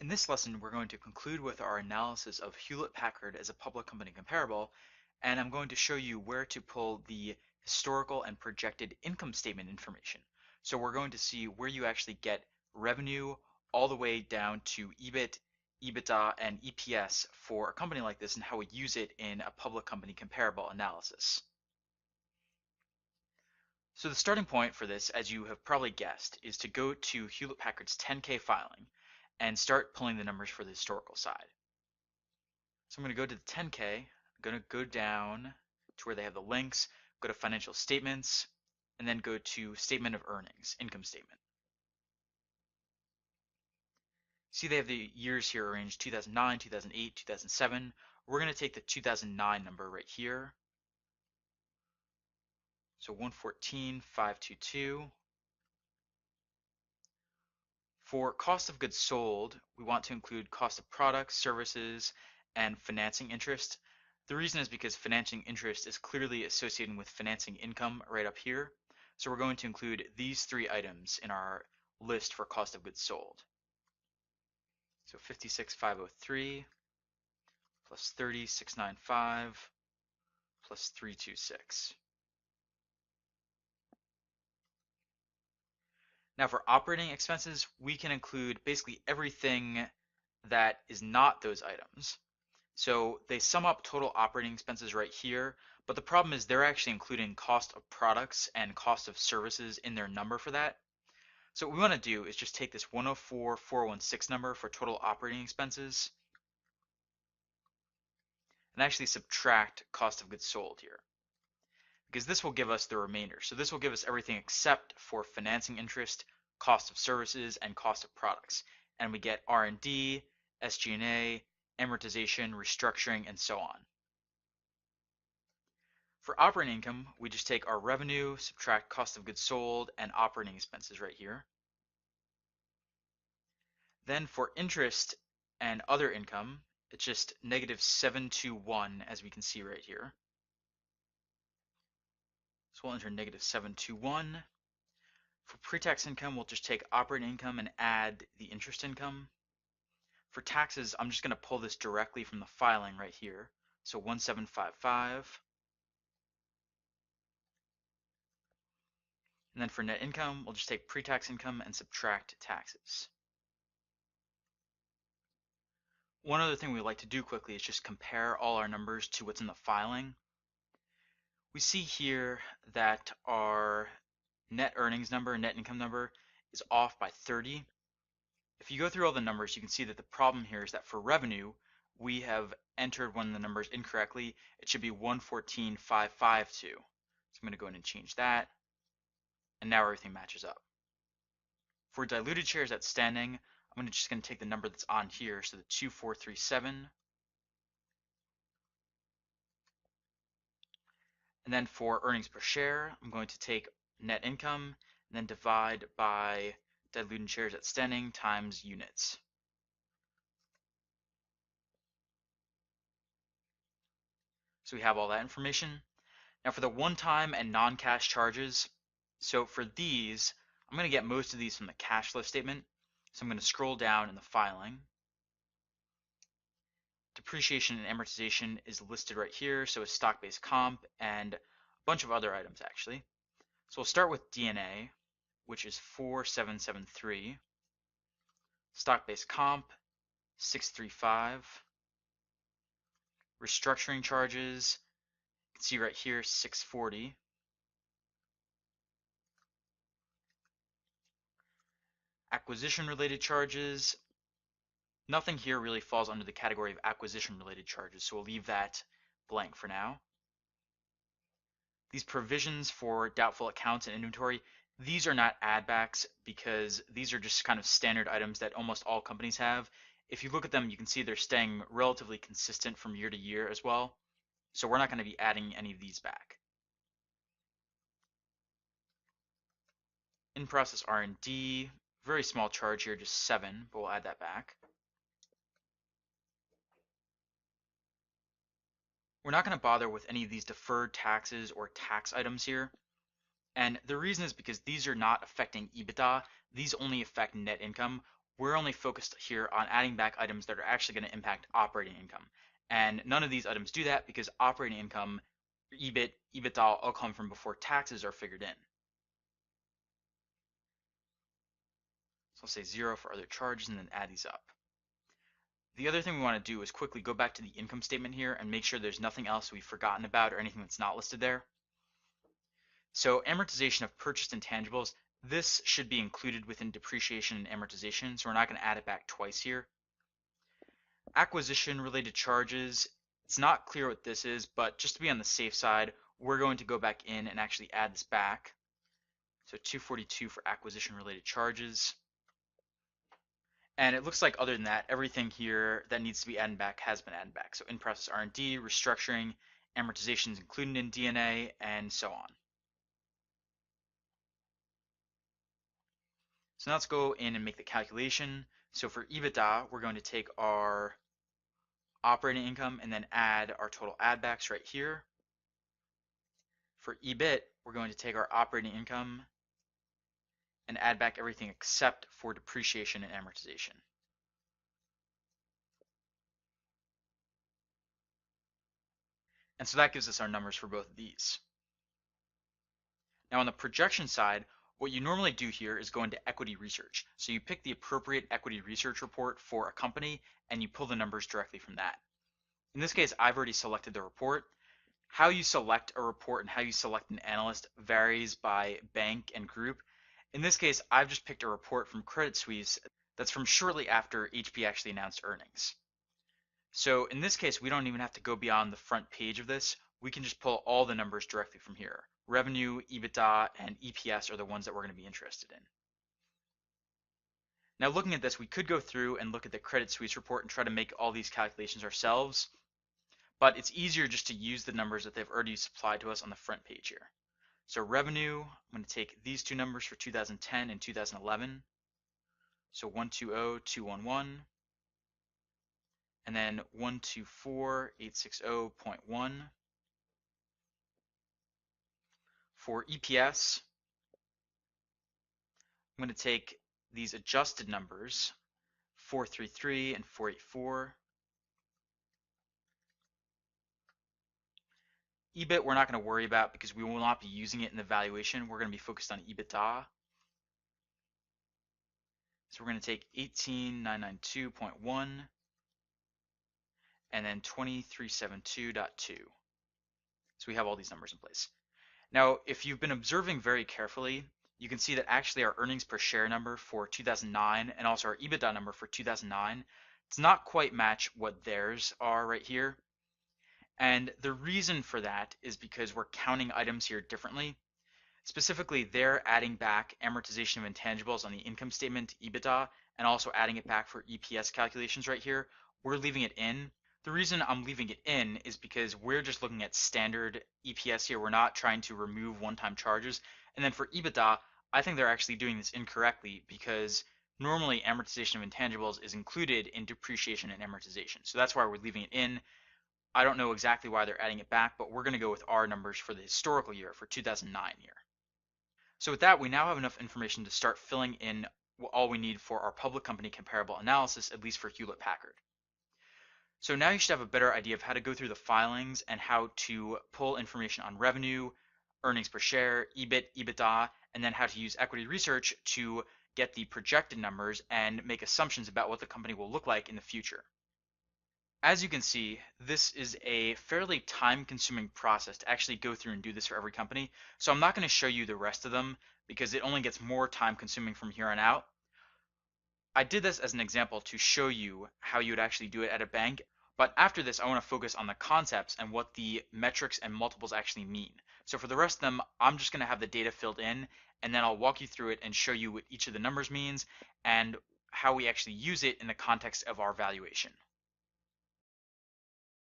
In this lesson, we're going to conclude with our analysis of Hewlett-Packard as a public company comparable, and I'm going to show you where to pull the historical and projected income statement information. So we're going to see where you actually get revenue all the way down to EBIT, EBITDA, and EPS for a company like this and how we use it in a public company comparable analysis. So the starting point for this, as you have probably guessed, is to go to Hewlett-Packard's 10K filing and start pulling the numbers for the historical side. So I'm going to go to the 10K, I'm going to go down to where they have the links, go to financial statements, and then go to statement of earnings, income statement. See they have the years here arranged 2009, 2008, 2007. We're going to take the 2009 number right here. So 114,522. For cost of goods sold, we want to include cost of products, services, and financing interest. The reason is because financing interest is clearly associated with financing income right up here. So we're going to include these three items in our list for cost of goods sold. So 56,503 plus 30,695 plus 326. Now for operating expenses, we can include basically everything that is not those items. So they sum up total operating expenses right here, but the problem is they're actually including cost of products and cost of services in their number for that. So what we want to do is just take this 104,416 number for total operating expenses and actually subtract cost of goods sold here, because this will give us the remainder. So this will give us everything except for financing interest, cost of services, and cost of products. And we get R&D, SG&A, amortization, restructuring, and so on. For operating income, we just take our revenue, subtract cost of goods sold, and operating expenses right here. Then for interest and other income, it's just negative 721, as we can see right here. So we'll enter negative 721. For pre-tax income, we'll just take operating income and add the interest income. For taxes, I'm just going to pull this directly from the filing right here. So 1755. And then for net income, we'll just take pre-tax income and subtract taxes. One other thing we like to do quickly is just compare all our numbers to what's in the filing. We see here that our net earnings number, net income number, is off by 30. If you go through all the numbers, you can see that the problem here is that for revenue, we have entered one of the numbers incorrectly. It should be 114,552. So I'm going to go ahead and change that. And now everything matches up. For diluted shares outstanding, I'm just going to take the number that's on here, so the 2437. And then for earnings per share, I'm going to take net income and then divide by diluted shares outstanding times units. So we have all that information. Now for the one-time and non-cash charges, so for these, I'm going to get most of these from the cash flow statement. So I'm going to scroll down in the filing. Depreciation and amortization is listed right here, so is stock-based comp and a bunch of other items actually. So we'll start with D&A, which is 4773. Stock-based comp, 635. Restructuring charges, you can see right here, 640. Acquisition-related charges, nothing here really falls under the category of acquisition-related charges, so we'll leave that blank for now. These provisions for doubtful accounts and inventory, these are not add-backs because these are just kind of standard items that almost all companies have. If you look at them, you can see they're staying relatively consistent from year to year as well. So we're not going to be adding any of these back. In-process R&D, very small charge here, just 7, but we'll add that back. We're not going to bother with any of these deferred taxes or tax items here. And the reason is because these are not affecting EBITDA. These only affect net income. we're only focused here on adding back items that are actually going to impact operating income. And none of these items do that because operating income, EBIT, EBITDA all come from before taxes are figured in. So I'll say 0 for other charges and then add these up. The other thing we want to do is quickly go back to the income statement here and make sure there's nothing else we've forgotten about or anything that's not listed there. So amortization of purchased intangibles, this should be included within depreciation and amortization, so we're not going to add it back twice here. Acquisition related charges, it's not clear what this is, but just to be on the safe side, we're going to go back in and actually add this back. So 242 for acquisition related charges. And it looks like other than that, everything here that needs to be added back has been added back. So in-process R&D, restructuring, amortizations included in D&A, and so on. So now let's go in and make the calculation. So for EBITDA, we're going to take our operating income and then add our total add backs right here. For EBIT, we're going to take our operating income and add back everything except for depreciation and amortization. And so that gives us our numbers for both of these. Now on the projection side, what you normally do here is go into equity research. So you pick the appropriate equity research report for a company and you pull the numbers directly from that. In this case, I've already selected the report. How you select a report and how you select an analyst varies by bank and group. In this case, I've just picked a report from Credit Suisse that's from shortly after HP actually announced earnings. So in this case, we don't even have to go beyond the front page of this. We can just pull all the numbers directly from here. Revenue, EBITDA, and EPS are the ones that we're going to be interested in. Now looking at this, we could go through and look at the Credit Suisse report and try to make all these calculations ourselves, but it's easier just to use the numbers that they've already supplied to us on the front page here. So revenue, I'm going to take these two numbers for 2010 and 2011. So 120,211. And then 124,860.1. For EPS, I'm going to take these adjusted numbers, 433 and 484. EBIT we're not going to worry about because we will not be using it in the valuation. We're going to be focused on EBITDA. So we're going to take 18,992.1 and then 2372.2. So we have all these numbers in place. Now, if you've been observing very carefully, you can see that actually our earnings per share number for 2009 and also our EBITDA number for 2009 does not quite match what theirs are right here. And the reason for that is because we're counting items here differently. Specifically, they're adding back amortization of intangibles on the income statement, EBITDA, and also adding it back for EPS calculations right here. We're leaving it in. The reason I'm leaving it in is because we're just looking at standard EPS here. We're not trying to remove one-time charges. And then for EBITDA, I think they're actually doing this incorrectly because normally amortization of intangibles is included in depreciation and amortization. So that's why we're leaving it in. I don't know exactly why they're adding it back, but we're going to go with our numbers for the historical year, for 2009 here. So with that, we now have enough information to start filling in all we need for our public company comparable analysis, at least for Hewlett-Packard. So now you should have a better idea of how to go through the filings and how to pull information on revenue, earnings per share, EBIT, EBITDA, and then how to use equity research to get the projected numbers and make assumptions about what the company will look like in the future. As you can see, this is a fairly time-consuming process to actually go through and do this for every company. So I'm not going to show you the rest of them because it only gets more time-consuming from here on out. I did this as an example to show you how you would actually do it at a bank. But after this, I want to focus on the concepts and what the metrics and multiples actually mean. So for the rest of them, I'm just going to have the data filled in, and then I'll walk you through it and show you what each of the numbers means and how we actually use it in the context of our valuation.